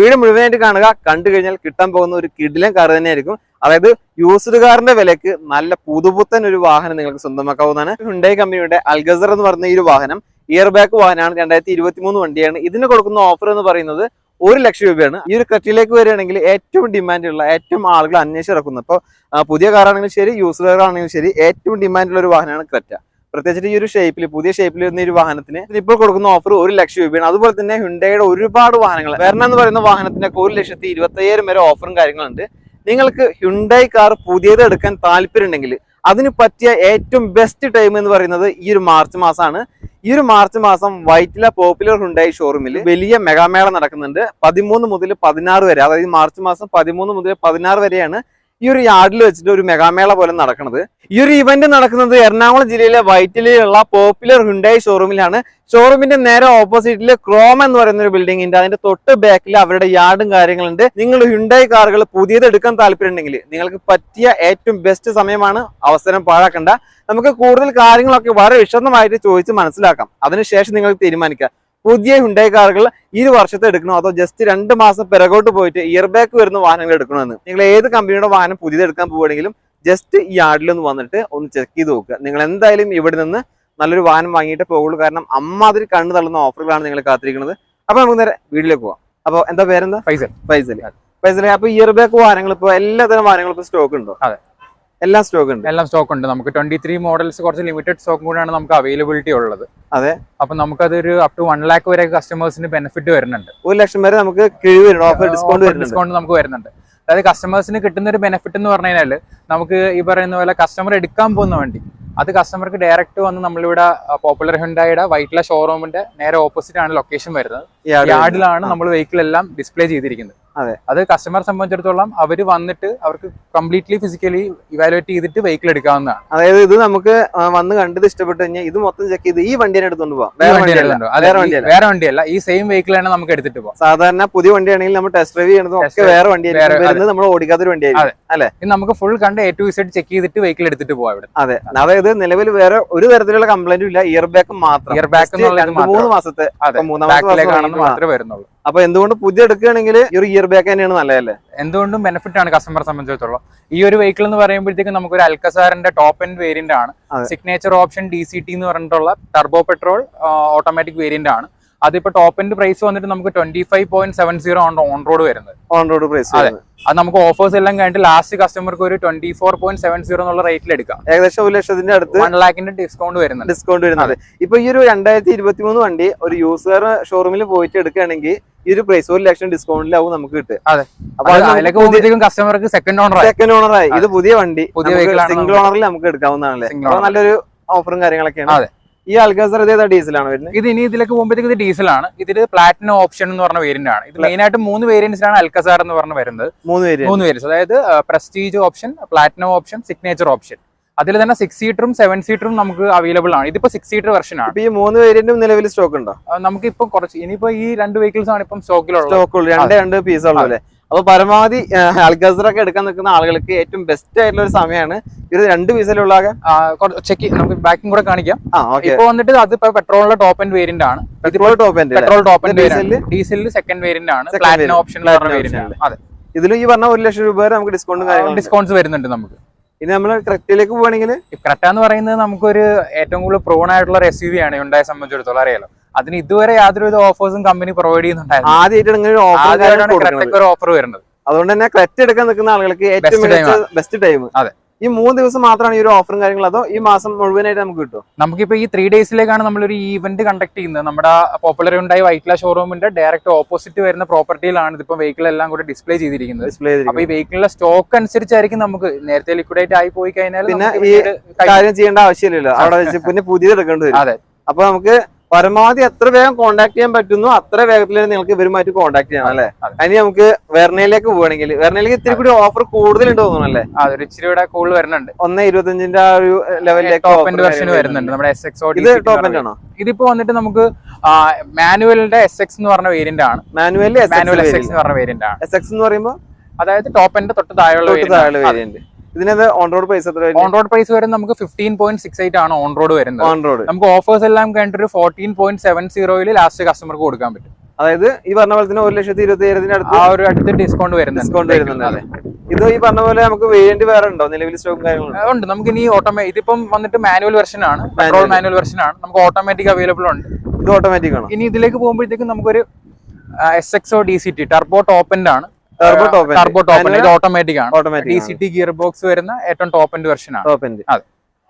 Video മുഴുവനായിട്ട് കാണുക. കണ്ടു കഴിഞ്ഞാൽ കിട്ടാൻ പോകുന്ന ഒരു കിടിലൻ കാർ തന്നെയായിരിക്കും. അതായത് യൂസ്ഡ് കാറിന്റെ വിലക്ക് നല്ല പുതുപുത്തൻ ഒരു വാഹനം നിങ്ങൾക്ക് സ്വന്തമാക്കാവുന്നതാണ്. ഹ്യുണ്ടായി കമ്പനിയുടെ അൽഗസർ എന്ന് പറയുന്ന ഈ ഒരു വാഹനം ഇയർ ബാക്ക് വാഹനമാണ്. 2023 വണ്ടിയാണ്. ഇതിന് കൊടുക്കുന്ന ഓഫർ എന്ന് പറയുന്നത് 1 ലക്ഷം രൂപയാണ്. ഈ ഒരു ക്രെറ്റയിലേക്ക് വരികയാണെങ്കിൽ ഏറ്റവും ഡിമാൻഡുള്ള, ഏറ്റവും ആളുകൾ അന്വേഷിച്ചിറക്കുന്നത്, ഇപ്പോൾ പുതിയ കാറാണെങ്കിലും ശരി, യൂസ്ഡ് കാർ ആണെങ്കിലും ശരി, ഏറ്റവും ഡിമാൻഡുള്ള ഒരു വാഹനമാണ് ക്രെറ്റ. പ്രത്യേകിച്ചിട്ട് ഈ ഒരു ഷേപ്പിൽ, പുതിയ ഷേപ്പിൽ വരുന്ന ഒരു വാഹനത്തിന് ഇപ്പോൾ കൊടുക്കുന്ന ഓഫർ 1 ലക്ഷം രൂപയാണ്. അതുപോലെ തന്നെ ഹ്യുണ്ടായിയുടെ ഒരുപാട് വാഹനങ്ങൾ, വെർണ എന്ന് പറയുന്ന വാഹനത്തിനൊക്കെ 1,25,000 വരെ ഓഫറും കാര്യങ്ങളുണ്ട്. നിങ്ങൾക്ക് ഹ്യുണ്ടായി കാർ പുതിയത് എടുക്കാൻ താല്പര്യം ഉണ്ടെങ്കിൽ അതിന് പറ്റിയ ഏറ്റവും ബെസ്റ്റ് ടൈം എന്ന് പറയുന്നത് ഈ ഒരു മാർച്ച് മാസമാണ്. ഈ ഒരു മാർച്ച് മാസം വൈറ്റില പോപ്പുലർ ഹ്യുണ്ടായി ഷോറൂമിൽ വലിയ മെഗാമേള നടക്കുന്നുണ്ട്. 13 മുതൽ 16 വരെ, അതായത് മാർച്ച് മാസം 13 മുതൽ 16 വരെയാണ് ഈ ഒരു യാർഡിൽ വെച്ചിട്ട് ഒരു മെഗാമേള പോലെ നടക്കുന്നത്. ഈ ഒരു ഇവന്റ് നടക്കുന്നത് എറണാകുളം ജില്ലയിലെ വൈറ്റിലയിലുള്ള പോപ്പുലർ ഹ്യുണ്ടായി ഷോറൂമിലാണ്. ഷോറൂമിന്റെ നേരെ ഓപ്പോസിറ്റിൽ ക്രോം എന്ന് പറയുന്ന ഒരു ബിൽഡിംഗ് ഉണ്ട്. അതിന്റെ തൊട്ട് ബാക്കിൽ അവരുടെ യാർഡും കാര്യങ്ങളുണ്ട്. നിങ്ങൾ ഹ്യുണ്ടായി കാറുകൾ പുതിയത് എടുക്കാൻ താല്പര്യം ഉണ്ടെങ്കിൽ നിങ്ങൾക്ക് പറ്റിയ ഏറ്റവും ബെസ്റ്റ് സമയമാണ്. അവസരം പാഴാക്കണ്ട. നമുക്ക് കൂടുതൽ കാര്യങ്ങളൊക്കെ വളരെ വിശദമായിട്ട് ചോദിച്ച് മനസ്സിലാക്കാം. അതിനുശേഷം നിങ്ങൾക്ക് തീരുമാനിക്കാം പുതിയ ഹ്യുണ്ടായി കാറുകൾ ഈ വർഷത്തെ എടുക്കണോ അതോ ജസ്റ്റ് 2 മാസം പിറകോട്ട് പോയിട്ട് ഇയർ ബാക്ക് വരുന്ന വാഹനങ്ങൾ എടുക്കണമെന്ന്. നിങ്ങൾ ഏത് കമ്പനിയുടെ വാഹനം പുതിയത് എടുക്കാൻ പോവുകയാണെങ്കിലും ജസ്റ്റ് ഈ യാർഡിലൊന്ന് വന്നിട്ട് ഒന്ന് ചെക്ക് ചെയ്ത് നോക്കുക. നിങ്ങൾ എന്തായാലും ഇവിടെ നിന്ന് നല്ലൊരു വാഹനം വാങ്ങിയിട്ട് പോകുള്ളൂ. കാരണം അമ്മാതിരി കണ്ണു തള്ളുന്ന ഓഫറുകളാണ് നിങ്ങൾ കാത്തിരിക്കുന്നത്. അപ്പൊ നമുക്ക് നേരെ വീട്ടിലേക്ക് പോവാം. അപ്പൊ എന്താ പേരെന്താ? ഫൈസൽ. അപ്പൊ ഇയർ ബാക്ക് വാഹനങ്ങൾ ഇപ്പൊ എല്ലാത്തരം വാഹനങ്ങളും ഇപ്പൊ സ്റ്റോക്ക് ഉണ്ടോ? അതെ, എല്ലാം സ്റ്റോക്ക് ഉണ്ട്. നമുക്ക് 23 മോഡൽസ് കുറച്ച് ലിമിറ്റഡ് സ്റ്റോക്ക് കൂടെയാണ് നമുക്ക് അവൈലബിലിറ്റി ഉള്ളത്. അതെ, അപ്പൊ നമുക്കതൊരു അപ് ടു 1 lakh വരെ കസ്റ്റമേഴ്സിന് ബെനിഫിറ്റ് വരുന്നുണ്ട്. 1 ലക്ഷം വരെ നമുക്ക് ഡിസ്കൗണ്ട് നമുക്ക് വരുന്നുണ്ട്. അതായത് കസ്റ്റമേഴ്സിന് കിട്ടുന്ന ഒരു ബെനിഫിറ്റ് എന്ന് പറഞ്ഞു കഴിഞ്ഞാൽ നമുക്ക് ഈ പറയുന്ന പോലെ കസ്റ്റമർ എടുക്കാൻ പോകുന്ന വണ്ടി അത് കസ്റ്റമർക്ക് ഡയറക്റ്റ് വന്ന് നമ്മളിവിടെ പോപ്പുലർ ഹ്യുണ്ടായിയുടെ വൈറ്റില ഷോറൂമിന്റെ നേരെ ഓപ്പോസിറ്റ് ആണ് ലൊക്കേഷൻ വരുന്നത്. യാർഡിലാണ് നമ്മൾ വെഹിക്കിൾ എല്ലാം ഡിസ്പ്ലേ ചെയ്തിരിക്കുന്നത്. അത് കസ്റ്റമറെ സംബന്ധിച്ചിടത്തോളം അവര് വന്നിട്ട് അവർക്ക് കംപ്ലീറ്റ്ലി ഫിസിക്കലി ഇവാലുവേറ്റ് ചെയ്തിട്ട് വെഹിക്കിൾ എടുക്കാവുന്നതാണ്. അതായത് ഇത് നമുക്ക് വന്ന് കണ്ടത് ഇഷ്ടപ്പെട്ടു കഴിഞ്ഞാൽ ഇത് മൊത്തം ചെക്ക് ചെയ്ത് ഈ വണ്ടിയെ എടുത്തോണ്ട് പോകാം. വേറെ വണ്ടിയല്ല, ഈ സെയിം വെഹിക്കിൾ ആണ് നമുക്ക് എടുത്തിട്ട് പോകാം. സാധാരണ പുതിയ വണ്ടിയാണെങ്കിൽ നമ്മൾ ടെസ്റ്റ് ഡ്രൈവ് ചെയ്യുന്നത് വേറെ വണ്ടിയായിരിക്കും, നമ്മൾ ഓടിക്കാത്തൊരു വണ്ടിയായിരിക്കും അല്ലെ. നമുക്ക് ഫുൾ കണ്ട് A to Z ചെക്ക് ചെയ്തിട്ട് വെഹിക്കിൾ എടുത്തിട്ട് പോകാം ഇവിടെ. അതെ, അതായത് നിലവിൽ വേറെ ഒരു തരത്തിലുള്ള കംപ്ലൈന്റും ഇല്ല. ഇയർ ബാക്ക് മാത്രം, 3 മാസത്തെ, 3 മാത്രമേ വരുന്നുള്ളൂ. അപ്പൊ എന്തുകൊണ്ട് പുതിയ എടുക്കുകയാണെങ്കിൽ ഈ ഒരു ഇയർ ബാക്ക് തന്നെയാണ് നല്ലതല്ലേ? എന്തുകൊണ്ടും ബെനിഫിറ്റ് ആണ് കസ്റ്റമറെ സംബന്ധിച്ചിടത്തോളം. ഈ ഒരു വെഹിക്കിൾ എന്ന് പറയുമ്പോഴത്തേക്കും നമുക്ക് ഒരു അൽക്കസാറിന്റെ ടോപ്പ് എൻഡ് വേരിയന്റ് ആണ്. സിഗ്നേച്ചർ ഓപ്ഷൻ DCT എന്ന് പറഞ്ഞിട്ടുള്ള ടർബോ പെട്രോൾ ഓട്ടോമാറ്റിക് വേരിയന്റ് ആണ്. അതിപ്പോ ടോപ്പ് എൻഡ് പ്രൈസ് വന്നിട്ട് നമുക്ക് 25.70 ആണ് ഓൺ റോഡ് വരുന്നത്. On road price. അതെ, അത് നമുക്ക് ഓഫേഴ്സ് എല്ലാം കഴിഞ്ഞിട്ട് ലാസ്റ്റ് കസ്റ്റമർക്ക് ഒരു 24.70 എന്നുള്ള റേറ്റിൽ എടുക്കാം. ഏകദേശം 1 ലക്ഷത്തിന്റെ അടുത്ത് 1 lakhന്റെ ഡിസ്കൗണ്ട് വരുന്നത്. ഇപ്പൊ ഈ ഒരു 2023 വണ്ടി ഒരു യൂസർ ഷോറൂമിൽ പോയിട്ട് എടുക്കുകയാണെങ്കിൽ ഈ ഒരു പ്രൈസ് 1 ലക്ഷം ഡിസ്കൗണ്ടിലാവും നമുക്ക് കിട്ടുക. അതെ, അപ്പൊ കസ്റ്റമർക്ക് സെക്കൻഡ് ഓണറായി. ഇത് പുതിയ വണ്ടി, സിംഗിൾ ഓണറിൽ നമുക്ക് എടുക്കാവുന്നതാണല്ലേ. നല്ലൊരു ഓഫറും കാര്യങ്ങളൊക്കെയാണ്. അതെ, ഈ അൽഗസർ ഡീസലാണ് വരുന്നത്. ഇത് ഇനി ഇതിലേക്ക് പോകുമ്പോഴത്തേക്ക് ഇത് ഡീസലാണ്. ഇതില് പ്ലാറ്റിനം ഓപ്ഷൻ എന്ന് പറഞ്ഞ വേരിയന്റ് ആണ്. ഇത് മെയിൻ ആയിട്ട് 3 വേരിയന്റ്സിലാണ് അൽക്കസാർ എന്ന് പറഞ്ഞ വരുന്നത്. 3 വേരിയന്റ്സ്, അതായത് prestige option, platinum option, signature option. അതിൽ തന്നെ 6 സീറ്ററും 7 സീറ്ററും നമുക്ക് അവൈലബിൾ ആണ്. ഇതിപ്പോ 6 സീറ്റർ വെർഷൻ ആണ്. ഈ 3 വേരിയന്റും നിലവിൽ സ്റ്റോക്ക് ഉണ്ടോ? നമുക്കിപ്പോ കുറച്ച് ഇനിയിപ്പോ ഈ 2 വെഹിക്കിൾസ് ആണ് ഇപ്പം സ്റ്റോക്കിലുള്ളത്. രണ്ട് പീസ് ഉള്ളൂ അല്ലേ? അപ്പൊ പരമാവധി അൽഗസർ ഒക്കെ എടുക്കാൻ നിൽക്കുന്ന ആളുകൾക്ക് ഏറ്റവും ബെസ്റ്റ് ആയിട്ടുള്ള ഒരു സമയമാണ്. ഇത് 2 പീസിലുള്ള ചെക്ക് നമുക്ക് ബാക്കിംഗ് കൂടെ കാണിക്കാം. ഇപ്പൊ വന്നിട്ട് അതിപ്പോ പെട്രോളിന്റെ ടോപ്പ് എൻഡ് വേരിയന്റ് ആണ്. പെട്രോൾ ടോപ്പ് എൻഡ്, ഡീസലിൽ സെക്കൻഡ് വേരിയന്റ് ആണ്. പ്ലാറ്റിനം ഓപ്ഷൻ വേരിയന്റ് ആണ്. അതെ, ഇതിലും ഈ പറഞ്ഞ 1 ലക്ഷം രൂപ വരെ നമുക്ക് ഡിസ്കൗണ്ട്സ് വരുന്നുണ്ട് നമുക്ക്. ഇനി നമ്മൾ ക്രെറ്റയിലേക്ക് പോവാണെങ്കിൽ, ക്രെറ്റ എന്ന് പറയുന്നത് നമുക്കൊരു ഏറ്റവും കൂടുതൽ പ്രൂൺ ആയിട്ടുള്ള ഒരു SUV ആണ് ഹ്യുണ്ടായിയെ സംബന്ധിച്ചിടത്തോളം. അറിയാലോ, അതിന് ഇതുവരെ യാതൊരുവിധ ഓഫേഴ്സും കമ്പനി പ്രൊവൈഡ് ചെയ്യുന്നുണ്ടായിരുന്നു. ആദ്യമായിട്ടാണ് ഒരു ഓഫർ വരുന്നത്. അതുകൊണ്ട് തന്നെ ക്രെറ്റ എടുക്കാൻ നിൽക്കുന്ന ആളുകൾക്ക് ഏറ്റവും ബെസ്റ്റ് ടൈം. അതെ, ഈ 3 ദിവസം മാത്രമാണ് ഈ ഒരു ഓഫറും കാര്യങ്ങളും, അതോ ഈ മാസം മുഴുവനായിട്ട് നമുക്ക് കിട്ടും? നമുക്കിപ്പോ ഈ 3 ഡേയ്സിലേക്കാണ് നമ്മളൊരു ഈവന്റ് കണ്ടക്ട് ചെയ്യുന്നത്. നമ്മുടെ പോപ്പുലർ ഹ്യുണ്ടായി വൈറ്റില ഷോറൂമിന്റെ ഡയറക്റ്റ് ഓപ്പോസിറ്റ് വരുന്ന പ്രോപ്പർട്ടിയിലാണ് ഇതിപ്പോ വെഹിക്കിൾ എല്ലാം കൂടെ ഡിസ്പ്ലേ ചെയ്തിരിക്കുന്നത്. അപ്പൊ ഈ വെഹിക്കിളിന്റെ സ്റ്റോക്ക് അനുസരിച്ചായിരിക്കും നമുക്ക് നേരത്തെ ലിക്വിഡേറ്റ് ആയി പോയി കഴിഞ്ഞാൽ പിന്നെ ഈ കാര്യം ചെയ്യേണ്ട ആവശ്യമില്ലല്ലോ, അവിടെ വെച്ച് പിന്നെ പുതിയത് എടുക്കേണ്ടി വരും. അതെ, അപ്പൊ നമുക്ക് പരമാവധി എത്ര വേഗം കോൺടാക്ട് ചെയ്യാൻ പറ്റുന്നു അത്ര വേഗത്തിൽ നിങ്ങൾക്ക് ഇവരുമായിട്ട് കോൺടാക്ട് ചെയ്യണം അല്ലേ? അതിന് നമുക്ക് വെർണയിലേക്ക് പോവുകയാണെങ്കിൽ, വെർണയിലേക്ക് ഇത്തിരി കൂടി ഓഫർ കൂടുതലുണ്ട് തോന്നുന്നു അല്ലേ? അതൊരു ഇച്ചിരി കൂടെ കൂടുതൽ വരുന്നുണ്ട്. 1.25 ആ ഒരു ലെവലിലേക്ക് വെർഷൻ വരുന്നുണ്ട്. നമ്മുടെ SX ഇത് ടോപ്പ് എൻഡ് ആണോ? ഇതിപ്പോ വന്നിട്ട് നമുക്ക് മാനുവലിന്റെ SX എന്ന് പറഞ്ഞ വേരിയന്റ് ആണ്. മാനുവൽ SX എന്ന് പറഞ്ഞ വേരിയന്റ് ആണ്. SX എന്ന് പറയുമ്പോൾ അതായത് ടോപ്പ് എൻഡ് തൊട്ട് താഴെയുള്ള വേരിയന്റ്. ഇതിനത് ഓൺ റോഡ് പ്രൈസ് എത്ര? ഓൺ റോഡ് പ്രൈസ് വരുന്നത് നമുക്ക് 15.68 ആണ് ഓൺ റോഡ് വരുന്നത്. നമുക്ക് ഓഫേഴ്സ് എല്ലാം കഴിഞ്ഞിട്ട് 14.70 ലാസ്റ്റ് കസ്റ്റമർക്ക് കൊടുക്കാൻ പറ്റും. അതായത് ഈ പറഞ്ഞ പോലെ തന്നെ 1,27,000 അടുത്ത് ആ ഒരു അടുത്ത് ഡിസ്കൗണ്ട് വരുന്നുണ്ട് അല്ലേ? ഇത് ഈ പറഞ്ഞ പോലെ നമുക്ക് വേരിയന്റ് വേറെ ഉണ്ടോ നിലവിൽ സ്റ്റോക്കും കാര്യങ്ങളും? ഉണ്ട്. നമുക്ക് ഇനി ഇതിപ്പം വന്നിട്ട് മാനുവൽ വെർഷൻ ആണ്, പെട്രോൾ മാനുവൽ വെർഷൻ ആണ്. നമുക്ക് ഓട്ടോമാറ്റിക് അവൈലബിൾ ഉണ്ട്. ഇത് ഓട്ടോമാറ്റിക് ആണ്. ഇനി ഇതിലേക്ക് പോകുമ്പോഴത്തേക്കും നമുക്കൊരു SXO DCT turbo top end ആണ്. ടർബോ ടോപ്പ് എൻഡ്, ഇത് ഓട്ടോമാറ്റിക് ആണ്. DCT ഗിയർ ബോക്സ് വരുന്ന ഏറ്റവും ടോപ്പ് എൻഡ് വെർഷൻ ആണ്. അതെ.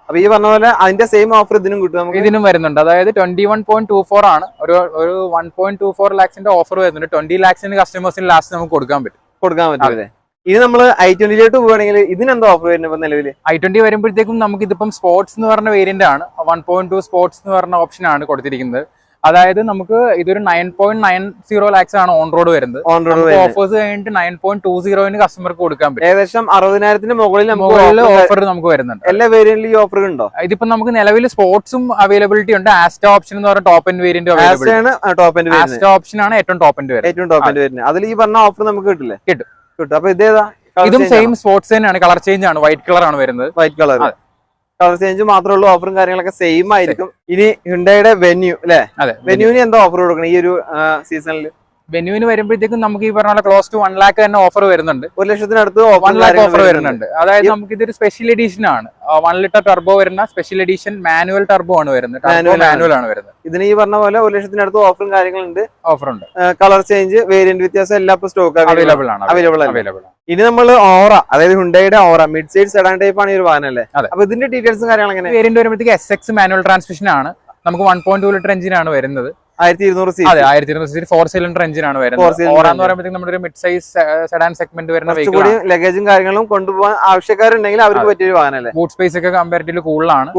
അപ്പൊ ഈ പറഞ്ഞ പോലെ അതിന്റെ സെയിം ഓഫർ ഇതിനും കിട്ടും? ഇതിനും വരുന്നുണ്ട്. അതായത് 21.24 ആണ്. ഒരു 1.24 lakhs ഓഫർ വരുന്നുണ്ട്. 20 lakhs കസ്റ്റമേഴ്സിന് ലാസ്റ്റ് നമുക്ക് കൊടുക്കാൻ പറ്റും. ഇനി നമ്മൾ i20 പോവുകയാണെങ്കിൽ ഇതിനെന്താ ഓഫർ വരുന്നത് നിലവില്? i20 വരുമ്പോഴത്തേക്കും നമുക്ക് ഇതിപ്പം സ്പോർട്സ് എന്ന് പറഞ്ഞ വേരിയന്റ് ആണ്. 1.2 സ്പോർട്സ് എന്ന് പറഞ്ഞ ഓപ്ഷൻ ആണ് കൊടുത്തിരിക്കുന്നത്. അതായത് നമുക്ക് ഇതൊരു 9.90 lakhs ആണ് ഓൺ റോഡ് വരുന്നത്. ഓഫേഴ്സ് കഴിഞ്ഞിട്ട് 9.20 കസ്റ്റമർക്ക് കൊടുക്കാൻ പറ്റും. ഏകദേശം 60,000 മുകളിൽ ഓഫർ നമുക്ക് വരുന്നുണ്ട്. എല്ലാ വേരിയന്റിലും ഈ ഓഫർ ഉണ്ടോ? ഇതിപ്പോ നമുക്ക് നിലവിൽ സ്പോർട്സും അവൈലബിലിറ്റി ഉണ്ട്. ആസ്റ്റ ഓപ്ഷൻ എന്ന് പറഞ്ഞ top end variant Asta option ആണ് ഏറ്റവും ടോപ്പ് എൻഡ് വരുന്നത്. അതിൽ ഈ പറഞ്ഞ ഓഫർ നമുക്ക് കിട്ടില്ലേ? കിട്ടും. അപ്പൊ ഇതേതാ? ഇതും സെയിം സ്പോർട്സ് തന്നെയാണ്. കളർ ചേഞ്ച് ആണ്, വൈറ്റ് കളർ ആണ് വരുന്നത്. വൈറ്റ് കളർ ചേഞ്ച് മാത്രമേ ഉള്ളൂ. ഓഫറും കാര്യങ്ങളൊക്കെ സെയിം ആയിരിക്കും. ഇനി ഹ്യുണ്ടായിയുടെ വെന്യൂ അല്ലെ? വെന്യൂവിന് എന്താ ഓഫർ കൊടുക്കണം ഈ ഒരു സീസണിൽ? വെന്യൂവിന് വരുമ്പോഴത്തേക്കും നമുക്ക് ഈ പറഞ്ഞ ക്ലോസ് ടു 1 lakh തന്നെ ഓഫർ വരുന്നുണ്ട്. 1,00,000 1 lakh ഓഫർ വരുന്നുണ്ട്. അതായത് നമുക്ക് ഇതൊരു സ്പെഷ്യൽ എഡിഷൻ ആണ്. 1 ലിറ്റർ ടർബോ വരുന്ന സ്പെഷ്യൽ എഡിഷൻ മാനുവൽ ടർബോ ആണ് വരുന്നത്. മാനുവൽ ആണ് വരുന്നത്. ഇതിന് ഈ പറഞ്ഞ പോലെ 1,00,000 ഓഫറും കാര്യങ്ങളുണ്ട്. ഓഫറുണ്ട്. കളർ ചേഞ്ച്, വേരിയന്റ് വ്യത്യാസം എല്ലാം സ്റ്റോക്ക് അവൈലബിൾ ആണ്. ഇനി നമ്മൾ ഓറ, അതായത് ഹ്യുണ്ടായിയുടെ ഓറ മിഡ് സൈഡ് സെഡാൻ ടൈപ്പ് ആണ് ഈ ഒരു വാഹനം അല്ലേ? അപ്പൊ ഇതിന്റെ ഡീറ്റെയിൽസും കാര്യങ്ങൾ എങ്ങനെ? വേരിയന്റ് വരുമ്പോഴത്തേക്ക് SX മാനുവൽ ട്രാൻസ്മിഷൻ ആണ്. നമുക്ക് 1.2 ലിറ്റർ എഞ്ചിൻ ആണ് വരുന്നത്. 1200 അതെ, 1200 4 സിലിണ്ടർ എഞ്ചിൻ ആണ് വരുന്നത്. ഓറ എന്ന് പറയുമ്പോഴത്തേക്ക് നമ്മുടെ ഒരു മിഡ് സൈസ് സെഡാൻ സെഗ്മെന്റ് വരുന്ന വെഹിക്കിൾ ആണ്. ലഗേജും കാര്യങ്ങളും കൊണ്ടുപോകാൻ ആവശ്യക്കാരുണ്ടെങ്കിൽ അവർക്ക് പറ്റിയൊരു വാഹനമല്ലേ? ബൂട്ട് സ്പേസ് ഒക്കെ കമ്പാരിറ്റീവ്ലി കൂടുതലാണ്.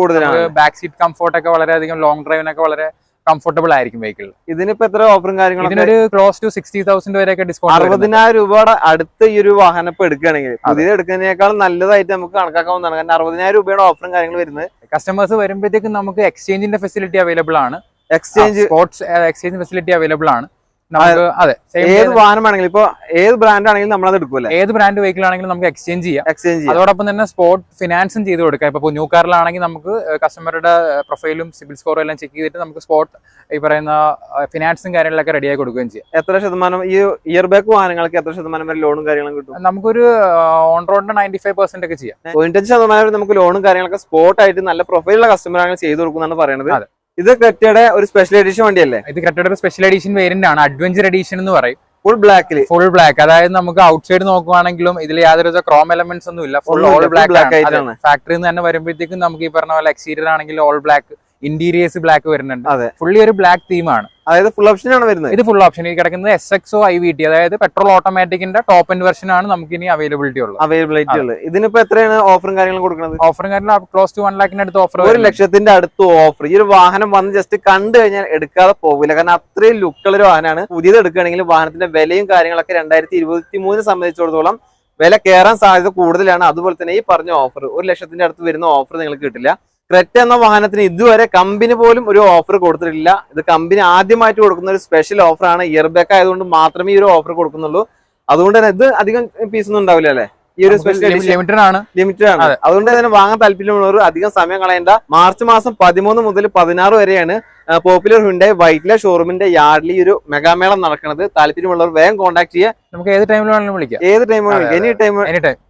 ബാക്ക് സീറ്റ് കംഫോർട്ട് ഒക്കെ വളരെയധികം ലോങ് ഡ്രൈവിനൊക്കെ വളരെ കംഫർട്ടബിൾ ആയിരിക്കും വെഹിക്കിൾ. ഇതിനിപ്പോ എത്ര ഓഫറും കാര്യങ്ങളും? ഇതിനൊരു ക്ലോസ് ടു 60,000 വരെയൊക്കെ ഡിസ്കൗണ്ട്. 60,000 രൂപയുടെ അടുത്ത് ഈ ഒരു വാഹനം ഇപ്പൊ എടുക്കുകയാണെങ്കിൽ പുതിയത് എടുക്കുന്നതിനേക്കാൾ നല്ലതായിട്ട് നമുക്ക് കണക്കാക്കാവുന്നതാണ്. കാരണം 60,000 രൂപയുടെ ഓഫറും കാര്യങ്ങളും വരുന്നത്. കസ്റ്റമേഴ്സ് വരുമ്പോഴത്തേക്കും നമുക്ക് എക്സ്ചേഞ്ചിന്റെ ഫെസിലിറ്റി അവൈലബിൾ ആണ്. സ്പോർട്സ് എക്സ്ചേഞ്ച് ഫെസിലിറ്റി അവൈലബിൾ ആണ്. നമുക്ക് അതെ, ഏത് വാഹനമാണെങ്കിലും ഇപ്പൊ ഏത് ബ്രാൻഡ് ആണെങ്കിലും നമ്മളത് എടുക്കൂല. ഏത് ബ്രാൻഡ് വെഹിക്കിൾ ആണെങ്കിലും നമുക്ക് എക്സ്ചേഞ്ച് ചെയ്യാം. അതോടൊപ്പം തന്നെ സ്പോർട്ട് ഫിനാൻസും ചെയ്ത് കൊടുക്കാം. ഇപ്പൊ ന്യൂ കാറിലാണെങ്കിൽ നമുക്ക് കസ്റ്റമറുടെ പ്രൊഫൈലും സിബിൽ സ്കോറും എല്ലാം ചെക്ക് ചെയ്തിട്ട് നമുക്ക് സ്പോർട്ട് ഈ പറയുന്ന ഫിനാൻസും കാര്യങ്ങളൊക്കെ റെഡിയായി കൊടുക്കുകയും ചെയ്യാം. എത്ര ശതമാനം ഈ ഇയർ ബാക്ക് വാഹനങ്ങൾക്ക് എത്ര ശതമാനം വരെ ലോണും കാര്യങ്ങളും കിട്ടും? നമുക്കൊരു ഓൺ റോഡിന്റെ 95% ഒക്കെ ചെയ്യാം. 95% നമുക്ക് ലോണും കാര്യങ്ങളൊക്കെ സ്പോർട്ട് ആയിട്ട് നല്ല പ്രൊഫൈലുള്ള കസ്റ്റമറാണ് ചെയ്ത് കൊടുക്കുന്നതാണ് പറയുന്നത്. ഇത് ക്രെറ്റയുടെ ഒരു സ്പെഷ്യൽ എഡിഷൻ വണ്ടിയല്ലേ? ഇത് ക്രെറ്റയുടെ ഒരു സ്പെഷ്യൽ എഡിഷൻ വേരിയന്റ് ആണ്. അഡ്വഞ്ചർ എഡിഷൻ എന്ന് പറയും. Full black. അതായത് നമുക്ക് ഔട്ട് സൈഡ് നോക്കുവാണെങ്കിലും ഇതിൽ യാതൊരു ക്രോം എലമെന്റ്സ് ഒന്നും ഇല്ല. ഫുൾ ഓൾ ബ്ലാക്ക് ആയിട്ടാണ്. ഫാക്ടറിയിൽ നിന്ന് തന്നെ വരുമ്പോഴത്തേക്കും നമുക്ക് ഈ പറഞ്ഞ പോലെ എക്സ്റ്റീരിയർ ആണെങ്കിൽ ഓൾ ബ്ലാക്ക്, ഇന്റീരിയേഴ്സ് ബ്ലാക്ക് വരുന്നുണ്ട്. ഫുള്ളി ഒരു ബ്ലാക്ക് തീമാണ്. അതായത് ഫുൾ ഓപ്ഷൻ ആണ് വരുന്നത്. ഇത് ഫുൾ ഓപ്ഷൻ. ഈ കിടക്കുന്നത് SXO IVT, അതായത് പെട്രോൾ ഓട്ടോമാറ്റിക്കിന്റെ ടോപ്പ് എൻഡ് വെർഷൻ ആണ് നമുക്ക് ഇനി അവൈലബിലിറ്റി ഉള്ളത്. ഇതിനിപ്പോ എത്രയാണ് ഓഫറും കാര്യങ്ങളും കൊടുക്കുന്നത്? ഓഫറും കാര്യങ്ങളും ക്ലോസ് ടു 1 lakh അടുത്ത് ഓഫർ. 1,00,000 അടുത്ത് ഓഫർ. ഈ ഒരു വാഹനം വന്ന് ജസ്റ്റ് കണ്ടു കഴിഞ്ഞാൽ എടുക്കാതെ പോകില്ല. കാരണം അത്രയും ലുക്കുള്ള ഒരു വാഹനമാണ്. പുതിയത് എടുക്കുകയാണെങ്കിൽ വാഹനത്തിന്റെ വിലയും കാര്യങ്ങളൊക്കെ 2023 സംബന്ധിച്ചിടത്തോളം വില കയറാൻ സാധ്യത കൂടുതലാണ്. അതുപോലെ തന്നെ ഈ പറഞ്ഞ ഓഫർ 1,00,000 അടുത്ത് വരുന്ന ഓഫർ നിങ്ങൾക്ക് കിട്ടില്ല. ക്രെറ്റ എന്ന വാഹനത്തിന് ഇതുവരെ കമ്പനി പോലും ഒരു ഓഫർ കൊടുത്തിട്ടില്ല. ഇത് കമ്പനി ആദ്യമായിട്ട് കൊടുക്കുന്ന ഒരു സ്പെഷ്യൽ ഓഫറാണ്. ഇയർ ബാക്ക് ആയതുകൊണ്ട് മാത്രമേ ഈ ഒരു ഓഫർ കൊടുക്കുന്നുള്ളൂ. അതുകൊണ്ട് തന്നെ ഇത് അധികം പീസ് ഒന്നും ഉണ്ടാവില്ല അല്ലെ? ഈ ഒരു സ്പെഷ്യൽ ലിമിറ്റഡ് ആണ്. അതുകൊണ്ട് തന്നെ വാങ്ങാൻ താല്പര്യമുള്ളവർ അധികം സമയം കളയേണ്ട. മാർച്ച് മാസം 13 മുതൽ 16 വരെയാണ് പോപ്പുലർ ഹ്യുണ്ടായി വൈറ്റ്ല ഷോറൂമിന്റെ യാർഡിൽ ഈ ഒരു മെഗാമേളം നടക്കുന്നത്. താല്പര്യമുള്ളവർ വേഗം കോൺടാക്ട് ചെയ്യുക. നമുക്ക് ഏത് ടൈമിൽ വേണമെങ്കിലും വിളിക്കാം. ഏത് ടൈം എനി ടൈം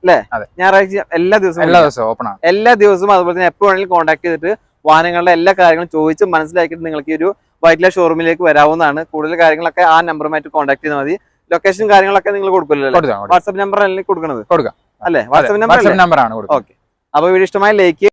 അല്ലേ? ഞായറാഴ്ച എല്ലാ ദിവസവും ഓപ്പൺ ആണ്. എല്ലാ ദിവസവും. അതുപോലെ തന്നെ എപ്പോൾ വേണമെങ്കിലും കോൺടാക്ട് ചെയ്തിട്ട് വാഹനങ്ങളുടെ എല്ലാ കാര്യങ്ങളും ചോദിച്ച് മനസ്സിലാക്കിയിട്ട് നിങ്ങൾക്ക് ഈ ഒരു വൈറ്റ്ല ഷോറൂമിലേക്ക് വരാവുന്നതാണ്. കൂടുതൽ കാര്യങ്ങളൊക്കെ ആ നമ്പറുമായിട്ട് കോൺടാക്ട് ചെയ്താൽ മതി. ലൊക്കേഷൻ കാര്യങ്ങളൊക്കെ നിങ്ങൾ കൊടുക്കില്ലല്ലോ? വാട്സ്ആപ്പ് നമ്പർ അല്ലേ കൊടുക്കണത്? കൊടുക്കാം അല്ലേ? വാട്സ്ആപ്പ് നമ്പർ ആണ്. ഓക്കെ. അപ്പൊ വീഡിയോ ഇഷ്ടമായി ലൈക്ക്